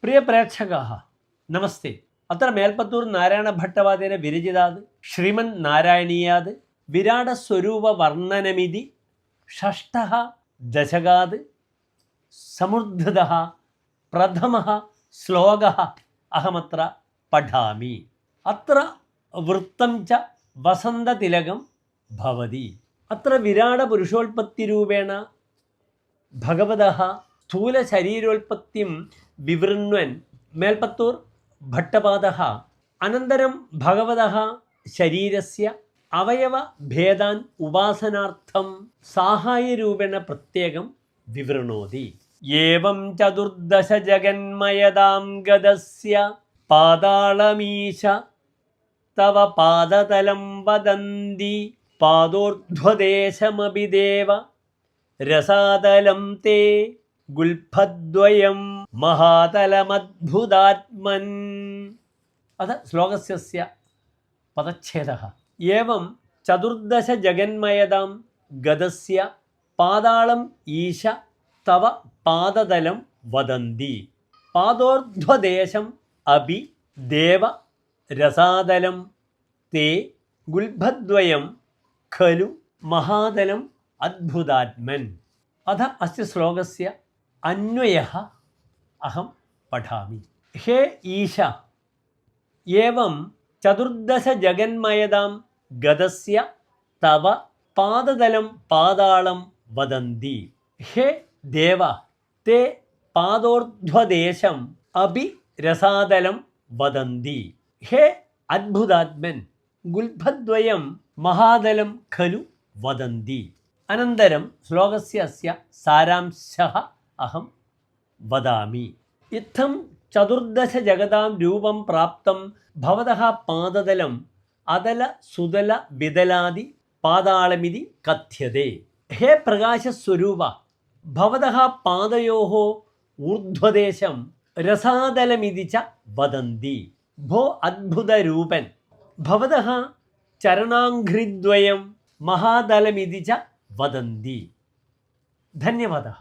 പ്രിയ പ്രേക്ഷകാः നമസ്തേ. അത്ര മേൽപ്പത്തൂർ നാരായണഭട്ടവാദേന വിരചിതാത് ശ്രീമന് നാരായണീയാത് വിരാടസ്വരൂപ വർണ്ണനമിതി ഷഷ്ടഃ ദശകാത് സമുദ്ധതഃ പ്രഥമഃ ശ്ലോകഃ അഹമത്ര പഠാമി. അത്ര വൃത്തം ച വസന്തതിലകം ഭവതി. അത്ര വിരാടപുരുഷോൽപത്തിരൂപേണ ഭഗവതഃ സ്ഥൂലശരീരോൽപത്തിം വിവൃണ്വൻ മേൽപ്പത്തൂർ ഭട്ടപാദഃ അനന്തരം ഭഗവതഃ ശരീരസ്യ അവയവഭേദാൻ ഉപാസനാർത്ഥം സാഹായരൂപേണ പ്രത്യേകം വിവൃണോതി. ഏവം ചതുർദശ ജഗന്മയതാം ഗതസ്യ പാതാളമീശ തവ പാദതലം വദന്തി പാദോർധ്വദേശമപി ദേവ രസാതലം തേ ഗുൽഫദ്വയം മഹാതലമദ്ഭുതാത്മൻ. അത് ശ്ലോകസ്യ പദച്ഛേദഃ. ഏവം ചതുർദശ ജഗന്മയതാം ഗതസ്യ പാതാളം ഈശ തവ പാദതലം വദന്തി പാദോർധ്വദേശം അപി ദേവ രസാതലം തേ ഗുൽഫദ്വയം ഖലു മഹാതലം അദ്ഭുതാത്മൻ. അഥ അസ്യ ശ്ലോകസ്യ അന്വയഃ അഹം പഠാമി. ഹേ ഈശ, ഏവം ചതുർദശ ജഗന്മയതാം ഗതസ്യ തവ പാദതലം പാതാളം വദന്തി. ഹേ ദേവ, തേ പാദോർധ്വദേശം അപി രസാതലം വദന്തി. ഹേ അദ്ഭുതാത്മൻ, ഗുൽഫദ്വയം മഹാതലം ഖലു വദന്തി. അനന്തരം ശ്ലോകസ്യ അസ്യ സാരാംശഃ അഹം വദാമി. ഇത്തം ചതുർദശ ജഗതാം രൂപം പ്രാപ്തം ഭവതഃ പാദതലം അതല സുതല വിതലാദി പാതാളമിതി കഥ്യതേ. ഹേ പ്രകാശസ്വരൂപ, ഭവതഃ പാദയോഃ ഊർധ്വദേശം രസാതലമിതി ച വദന്തി. ഭോ അദ്ഭുതരൂപൻ, ഭവതഃ ചരണാഘ്രിദ്വയം മഹാതലമിതി ച വദന്തി. ധന്യവാദः.